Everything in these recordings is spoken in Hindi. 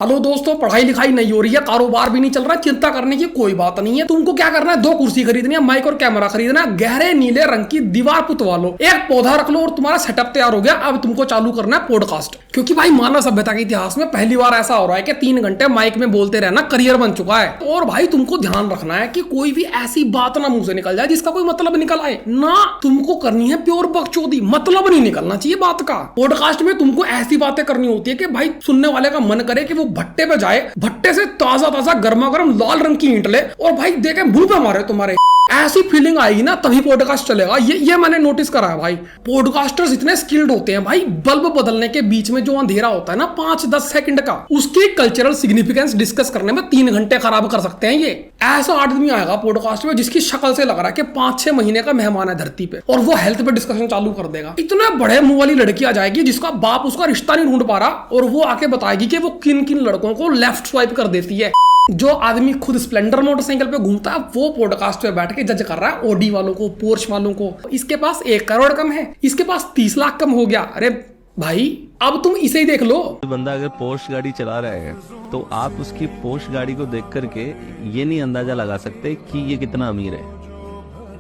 हेलो दोस्तों, पढ़ाई लिखाई नहीं हो रही है, कारोबार भी नहीं चल रहा है, चिंता करने की कोई बात नहीं है। तुमको क्या करना है, 2 कुर्सी खरीदनी है, माइक और कैमरा खरीदना है, गहरे नीले रंग की दीवार पुतवा लो, एक पौधा रख लो और तुम्हारा सेटअप तैयार हो गया। अब तुमको चालू करना है पॉडकास्ट, क्योंकि भाई मानव सभ्यता के इतिहास में पहली बार ऐसा हो रहा है कि 3 घंटे माइक में बोलते रहना करियर बन चुका है। और भाई तुमको ध्यान रखना है कि कोई भी ऐसी बात ना मुंह से निकल जाए जिसका कोई मतलब निकल आए ना। तुमको करनी है प्योर बकचोदी, मतलब नहीं निकलना चाहिए बात का। पॉडकास्ट में तुमको ऐसी बातें करनी होती है कि भाई सुनने वाले का मन करे कि वो भट्टे पे जाए, भट्टे से ताजा ताजा गर्मा गर्म लाल रंग की ईंट ले और भाई देखे मुंह पे मारे तुम्हारे। ऐसी फीलिंग आएगी ना तभी पॉडकास्ट चलेगा। ये मैंने नोटिस करा है भाई। पॉडकास्टर्स इतने स्किल्ड होते हैं भाई, बल्ब बदलने के बीच में जो अंधेरा होता है ना 5-10 सेकंड का, उसकी कल्चरल सिग्निफिकेंस डिस्कस करने में 3 घंटे खराब कर सकते हैं। ये ऐसा आदमी आएगा पॉडकास्ट में जिसकी शक्ल से लग रहा है कि 5-6 महीने का मेहमान है धरती पे, और वो हेल्थ पे डिस्कशन चालू कर देगा। इतने बड़े मुंह वाली लड़की आ जाएगी जिसका बाप उसका रिश्ता नहीं ढूंढ पा रहा, और वो आके बताएगी कि वो किन किन लड़कों को लेफ्ट स्वाइप कर देती है। जो आदमी खुद स्प्लेंडर मोटरसाइकिल पे घूमता है वो पॉडकास्ट पे बैठ के जज कर रहा है ऑडी वालों को, पोर्श वालों को। इसके पास 1 करोड़ कम है, इसके पास 30 लाख कम हो गया। अरे भाई अब तुम इसे ही देख लो। बंदा अगर पोर्श गाड़ी चला रहा है तो आप उसकी पोर्श गाड़ी को देख करके ये नहीं अंदाजा लगा सकते कि ये कितना अमीर है,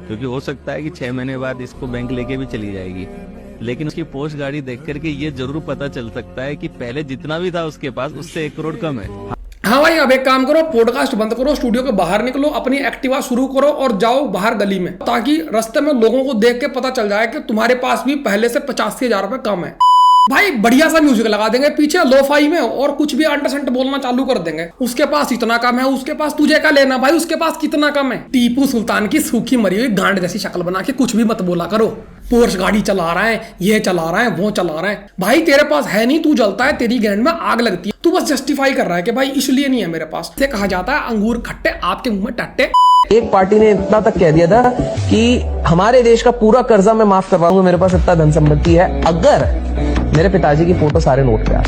क्योंकि हो सकता है कि 6 महीने बाद इसको बैंक लेके भी चली जाएगी, लेकिन उसकी पोर्श गाड़ी देख करके ये जरूर पता चल सकता है कि पहले जितना भी था उसके पास उससे 1 करोड़ कम है। हाँ भाई, अब एक काम करो, पॉडकास्ट बंद करो, स्टूडियो के बाहर निकलो, अपनी एक्टिवा शुरू करो और जाओ बाहर गली में, ताकि रास्ते में लोगों को देख के पता चल जाए कि तुम्हारे पास भी पहले से 85,000 रुपए कम है। भाई बढ़िया सा म्यूजिक लगा देंगे पीछे लोफाई में, और कुछ भी अंडरसेंट बोलना चालू कर देंगे। उसके पास इतना कम है, उसके पास तुझे क्या लेना भाई, उसके पास कितना कम है। टीपू सुल्तान की सूखी मरी हुई गांड जैसी शक्ल बना के कुछ भी मत बोला करो। पोर्श गाड़ी चला रहा है, ये चला रहा है, वो चला रहा है। भाई तेरे पास है नहीं, तू जलता है, तेरी गैंड में आग लगती है, तू बस जस्टिफाई कर रहा है कि भाई इसलिए नहीं है मेरे पास। इसे कहा जाता है अंगूर खट्टे आपके मुंह में टट्टे। एक पार्टी ने इतना तक कह दिया था कि हमारे देश का पूरा कर्जा मैं माफ करवाऊंगा, मेरे पास इतना धन संपत्ति है अगर मेरे पिताजी की फोटो सारे नोट पे आ।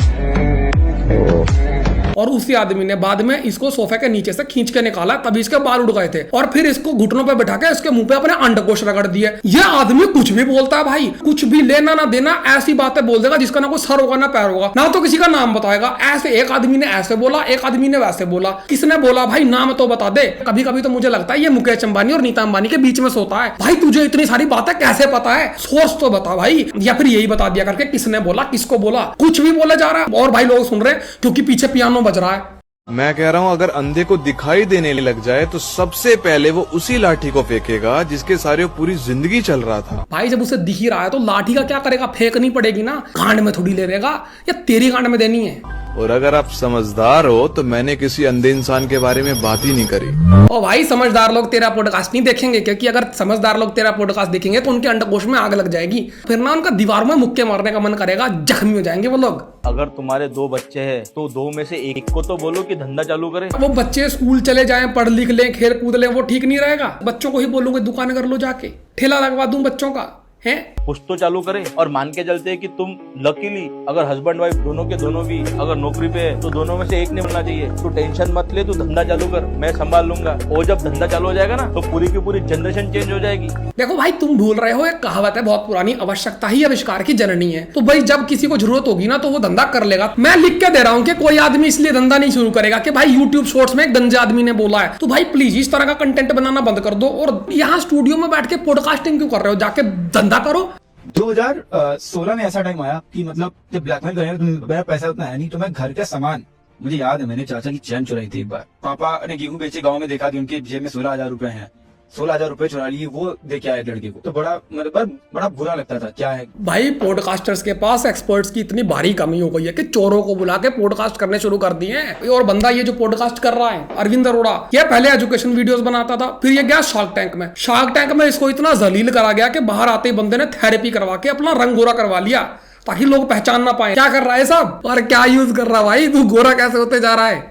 और उसी आदमी ने बाद में इसको सोफे के नीचे से खींच के निकाला, तभी इसके बाल उड़ गए थे, और फिर इसको घुटनों पे बैठा के इसके मुंह पे अपने अंडकोश रगड़ दिए। ये आदमी कुछ भी बोलता है भाई, कुछ भी लेना ना देना, ऐसी बातें बोल देगा जिसका ना कोई सर होगा ना पैर होगा, ना तो किसी का नाम बताएगा। ऐसे एक आदमी ने ऐसे बोला, एक आदमी ने वैसे बोला, किसने बोला भाई नाम तो बता दे। कभी कभी तो मुझे लगता है ये मुकेश अंबानी और नीता अंबानी के बीच में सोता है। भाई तुझे इतनी सारी बातें कैसे पता है, सोच तो बता भाई, या फिर यही बता दिया करके किसने बोला, किसको बोला, कुछ भी बोला जा रहा है। और भाई लोग सुन रहे हैं क्योंकि पीछे पियानो बज रहा है। मैं कह रहा हूँ अगर अंधे को दिखाई देने लग जाए तो सबसे पहले वो उसी लाठी को फेंकेगा जिसके सारे पूरी जिंदगी चल रहा था। भाई जब उसे दिख ही रहा है तो लाठी का क्या करेगा, फेंकनी पड़ेगी ना, गांड में थोड़ी ले लेगा, या तेरी गांड में देनी है। और अगर आप समझदार हो तो मैंने किसी अंधे इंसान के बारे में बात ही नहीं करी। ओ भाई समझदार लोग तेरा पॉडकास्ट नहीं देखेंगे, क्योंकि अगर समझदार लोग तेरा पॉडकास्ट देखेंगे तो उनके अंडकोश में आग लग जाएगी, फिर ना उनका दीवार में मुक्के मारने का मन करेगा, जख्मी हो जाएंगे वो लोग। अगर तुम्हारे 2 बच्चे हैं तो 2 में से एक को तो बोलो कि धंधा चालू करे। वो बच्चे स्कूल चले जाएं, पढ़ लिख लें, खेल कूद लें, वो ठीक नहीं रहेगा। बच्चों को ही बोलूंगे दुकान कर लो, जाके ठेला लगवा दूं बच्चों का है। कुछ तो चालू करे। और मान के चलते हैं कि तुम लकीली अगर हस्बैंड वाइफ दोनों के दोनों भी अगर नौकरी पे है तो दोनों में से एक नहीं मिलना चाहिए। तू टेंशन मत ले, तू धंधा चालू कर, मैं संभाल लूंगा। और जब धंधा चालू हो जाएगा ना तो पूरी की पूरी जनरेशन चेंज हो जाएगी। देखो भाई तुम भूल रहे हो, एक कहावत है बहुत पुरानी, आवश्यकता ही आविष्कार की जननी है। तो भाई जब किसी को जरूरत होगी ना तो वो धंधा कर लेगा। मैं लिख के दे रहा हूँ कि कोई आदमी इसलिए धंधा नहीं शुरू करेगा कि भाई यूट्यूब शॉर्ट्स में एक गंजे आदमी ने बोला है। तो भाई प्लीज इस तरह का कंटेंट बनाना बंद कर दो, और यहाँ स्टूडियो में बैठ के पॉडकास्टिंग क्यों कर रहे हो, जाके धंधा करो। 2016 में ऐसा टाइम आया कि मतलब जब ब्लैकमेल करेंगे तो मेरा पैसा उतना है नहीं, तो मैं घर का सामान, मुझे याद है मैंने चाचा की चैन चुराई थी एक बार। पापा ने गेहूं बेचे, गांव में देखा कि उनके जेब में 16,000 रुपए हैं, 16,000 रुपए चुरा लिए, वो देके आए लड़के को। तो बड़ा मतलब बड़ा बुरा लगता था। क्या है भाई पॉडकास्टर्स के पास एक्सपर्ट्स की इतनी भारी कमी हो गई है कि चोरों को बुला के पॉडकास्ट करने शुरू कर दिए हैं। और बंदा ये जो पॉडकास्ट कर रहा है अरविंद अरोड़ा, ये पहले एजुकेशन वीडियोस बनाता था, फिर ये गया शार्क टैंक में। शार्क टैंक में इसको इतना जलील करा गया कि बाहर आते ही बंदे ने थेरेपी करवा के अपना रंग गोरा करवा लिया, ताकि लोग पहचान ना पाए क्या कर रहा है सब, और क्या यूज कर रहा है। भाई तू गोरा कैसे होते जा रहा है।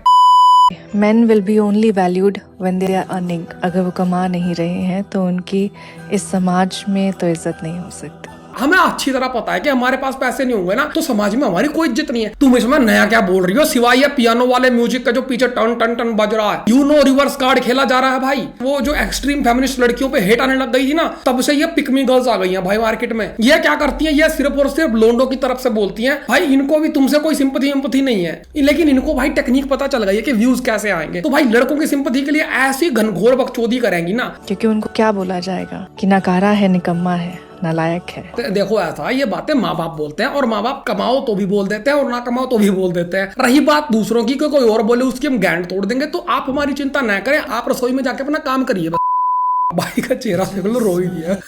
Men will be only valued when they are earning। अगर वो कमा नहीं रहे हैं तो उनकी इस समाज में तो इज्जत नहीं हो सकती। हमें अच्छी तरह पता है कि हमारे पास पैसे नहीं होंगे ना तो समाज में हमारी कोई इज्जत नहीं है। तुम इसमें नया क्या बोल रही हो सिवाय ये पियानो वाले म्यूजिक का जो पीछे टन टन टन बज रहा है। यू नो रिवर्स कार्ड खेला जा रहा है भाई। वो जो एक्सट्रीम फेमिनिस्ट लड़कियों पे हेट आने लग गई थी ना, तब से ये पिकमी गर्ल्स आ गई हैं भाई मार्केट में। ये क्या करती हैं, ये सिर्फ और सिर्फ लोंडो की तरफ से बोलती हैं। भाई इनको भी तुमसे कोई सिंपथी नहीं है, लेकिन इनको भाई टेक्निक पता चल गई है कि व्यूज कैसे आएंगे। तो भाई लड़कों की सिंपथी के लिए ऐसी घनघोर बकचोदी करेंगी ना, क्योंकि उनको क्या बोला जाएगा कि नकारा है, निकम्मा है, नालायक है। तो देखो ऐसा ये बातें माँ बाप बोलते हैं, और माँ बाप कमाओ तो भी बोल देते हैं और ना कमाओ तो भी बोल देते हैं। रही बात दूसरों की, कोई और बोले उसकी हम गैंड तोड़ देंगे, तो आप हमारी चिंता न करें, आप रसोई में जाके अपना काम करिए। भाई का चेहरा देख लो, रो ही दिया।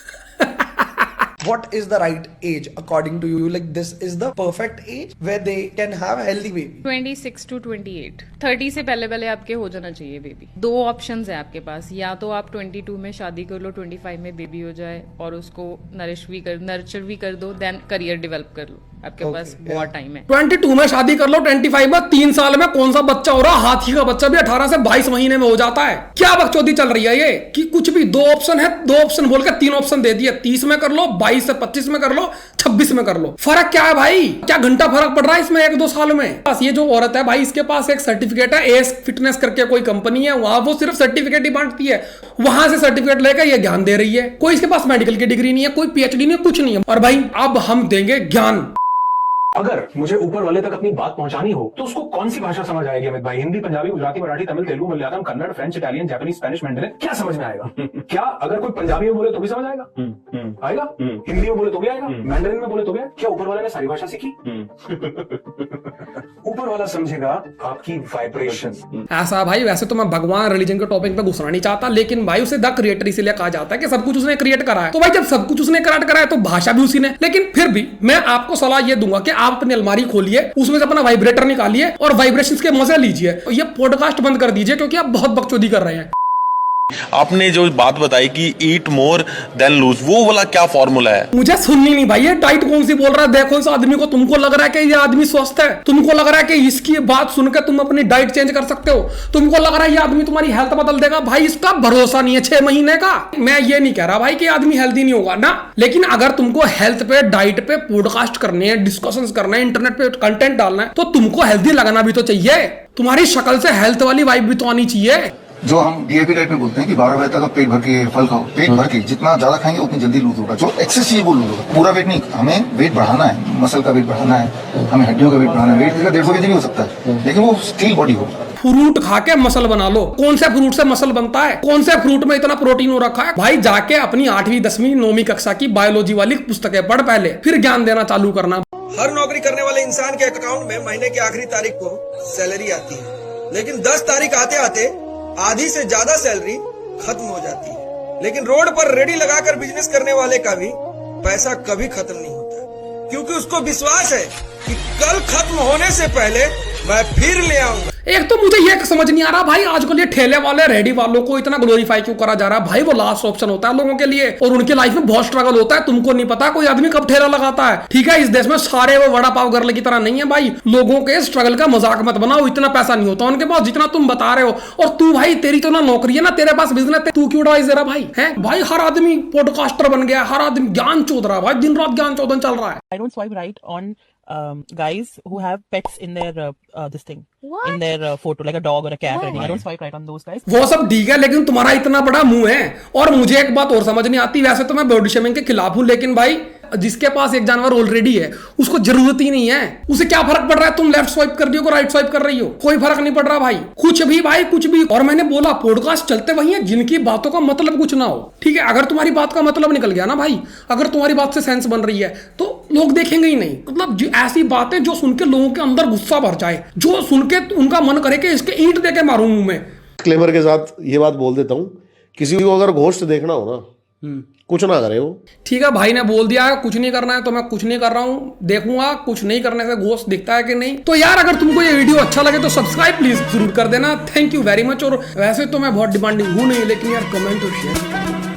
What is the right age according to you? Like this is the perfect age where they can have a healthy baby. 26 to 28, 30 से पहले पहले आपके हो जाना चाहिए बेबी। दो ऑप्शंस है आपके पास, या तो आप 22 में शादी कर लो, 25 में बेबी हो जाए और उसको नर्चर भी कर दो, देन करियर डेवलप कर लो। आपके पास बहुत टाइम है। 22 में शादी कर लो, 25 में 3 साल में कौन सा बच्चा हो रहा, हाथी का बच्चा भी 18 से 22 महीने में हो जाता है। क्या बकचोदी चल रही है ये कि कुछ भी दो ऑप्शन है, दो ऑप्शन बोल के 3 ऑप्शन दे दिए। 30 में कर लो, 22 से 25 में कर लो, 26 में कर लो। फर्क क्या है भाई, क्या घंटा फर्क पड़ रहा है इसमें 1-2 साल में। बस ये जो औरत है भाई, इसके पास एक सर्टिफिकेट है, एस फिटनेस करके कोई कंपनी है, वहां वो सिर्फ सर्टिफिकेट ही बांटती है। वहां से सर्टिफिकेट लेकर ये ज्ञान दे रही है। कोई इसके पास मेडिकल की डिग्री नहीं है, कोई पीएचडी नहीं है, कुछ नहीं है। और भाई अब हम देंगे ज्ञान। अगर मुझे ऊपर वाले तक अपनी बात पहुंचानी हो तो उसको कौन सी भाषा समझ आएगी अमित भाई? Hindi, Punjabi, Gujarati, Marathi, Tamil, Telugu, Malayalam, Kannada, French, Italian, Japanese, Spanish, Mandarin, क्या समझ में आएगा? क्या अगर कोई पंजाबी में बोले तो भी समझ आएगा? आएगा? हिंदी में बोले तो भी आएगा? मैंडरिन में बोले तो भी आएगा? क्या ऊपर वाले ने सारी भाषा सीखी? ऊपर वाला समझेगा आपकी वाइब्रेशन। ऐसा भाई, वैसे तो मैं भगवान रिलीजन के टॉपिक पे घुसना नहीं चाहता, लेकिन भाई उसे द क्रिएटर इसलिए कहा जाता है कि सब कुछ उसने क्रिएट करा है। तो भाई जब सब कुछ उसने क्रिएट करा है तो भाषा भी उसी ने। लेकिन फिर भी मैं आपको सलाह ये दूंगा कि आप अपनी अलमारी खोलिए, उसमें से अपना वाइब्रेटर निकालिए और वाइब्रेशंस के मजे लीजिए। ये पॉडकास्ट बंद कर दीजिए क्योंकि आप बहुत बकचोदी कर रहे हैं। आपने जो बात बताई कि ईट मोर देन लूज, वो वाला क्या फॉर्मूला है? मुझे सुननी नहीं भाई, ये डाइट कौन सी बोल रहा है। देखो इस आदमी को, तुमको लग रहा है कि ये आदमी स्वस्थ है, तुमको लग रहा है कि इसकी बात सुनकर तुम अपनी डाइट चेंज कर सकते हो, तुमको लग रहा है ये आदमी तुम्हारी हेल्थ बदल देगा। भाई इसका भरोसा नहीं है 6 महीने का। मैं ये नहीं कह रहा भाई कि आदमी हेल्दी नहीं होगा ना, लेकिन अगर तुमको हेल्थ पे, डाइट पे पॉडकास्ट करने हैं, डिस्कशंस करना है, इंटरनेट पे कंटेंट डालना है, तो तुमको हेल्दी लगना भी तो चाहिए। तुम्हारी शक्ल से हेल्थ वाली वाइब भी तो आनी चाहिए। जो हम डीएपी डाइट में बोलते हैं कि 12 बजे तक आप पेट भर के फल खाओ, पेट भर के जितना ज्यादा खाएंगे उतनी जल्दी लूज होगा। जो एक्सेस चाहिए वो लूज होगा, पूरा वेट नहीं। हमें वेट बढ़ाना है, मसल का वेट बढ़ाना है, हमें हड्डियों का वेट बढ़ाना है। वेट 150 kg भी हो सकता है, लेकिन वो स्टील बॉडी हो। फ्रूट खा के मसल बना लो। कौन से फ्रूट से मसल बनता है? कौन से फ्रूट में इतना प्रोटीन हो रखा है? भाई जाके अपनी 8वीं 10वीं 9वीं कक्षा की बायोलॉजी वाली पुस्तकें पढ़ पहले, फिर ज्ञान देना चालू करना। हर नौकरी करने वाले इंसान के अकाउंट में महीने की आखिरी तारीख को सैलरी आती है, लेकिन 10 तारीख आते आते आधी से ज्यादा सैलरी खत्म हो जाती है। लेकिन रोड पर रेडी लगाकर बिजनेस करने वाले का भी पैसा कभी खत्म नहीं होता, क्योंकि उसको विश्वास है कि कल खत्म होने से पहले मैं फिर ले आऊंगा। एक तो मुझे ये समझ नहीं आ रहा भाई, आजकल ये ठेले वाले, रेडी वालों को इतना ग्लोरीफाई क्यों करा जा रहा है? भाई वो लास्ट ऑप्शन होता है लोगों के लिए, और उनकी लाइफ में बहुत स्ट्रगल होता है। तुमको नहीं पता कोई आदमी कब ठेला लगाता है। ठीक है, इस देश में सारे वो वड़ा पाव गर्ल की तरह नहीं है भाई। लोगों के स्ट्रगल का मजाक मत बनाओ। इतना पैसा नहीं होता उनके पास जितना तुम बता रहे हो। और तू भाई, तेरी तो ना नौकरी है ना तेरे पास बिजनेस, तू क्यों एडवाइस दे रहा भाई? है भाई, हर आदमी पॉडकास्टर बन गया, हर आदमी ज्ञान चोद रहा है भाई, दिन रात ज्ञान चोदन चल रहा है। I don't swipe right on guys who have pets in their this thing, in their photo, like a dog or a cat. I don't swipe right on those guys. वो सब ठीक है, लेकिन तुम्हारा इतना बड़ा मुंह है। और मुझे एक बात और समझ नहीं आती, वैसे तो मैं बॉडी शेमिंग के खिलाफ हूँ, लेकिन भाई जिसके पास एक जानवर ऑलरेडी है उसको जरूरत ही नहीं है। उसे क्या फर्क पड़ रहा है तुम लेफ्ट स्वाइप कर रही हो, राइट स्वाइप कर रही हो? कोई फर्क नहीं पड़ रहा भाई, कुछ भी भाई, कुछ भी। और मैंने बोला पॉडकास्ट चलते वही है जिनकी बातों का मतलब कुछ ना हो। ठीक है, अगर तुम्हारी बात का मतलब निकल गया ना भाई, अगर तुम्हारी बात से सेंस बन रही है तो लोग देखेंगे ही नहीं। मतलब ऐसी बातें जो सुन के लोगों के अंदर गुस्सा भर जाए, जो सुन के उनका मन करे कि इसके ईंट दे के मारूं मुंह में। डिस्क्लेमर के साथ ये बात बोल देता हूँ, किसी को अगर घोस्ट देखना हो ना, कुछ ना करे वो। ठीक है, भाई ने बोल दिया है कुछ नहीं करना है तो मैं कुछ नहीं कर रहा हूँ, देखूंगा कुछ नहीं करने से घोस्ट दिखता है कि नहीं। तो यार अगर तुमको ये वीडियो अच्छा लगे तो सब्सक्राइब प्लीज जरूर कर देना। Thank you very much. और वैसे तो मैं बहुत डिमांडिंग हूँ नहीं, लेकिन यार कमेंट और शेयर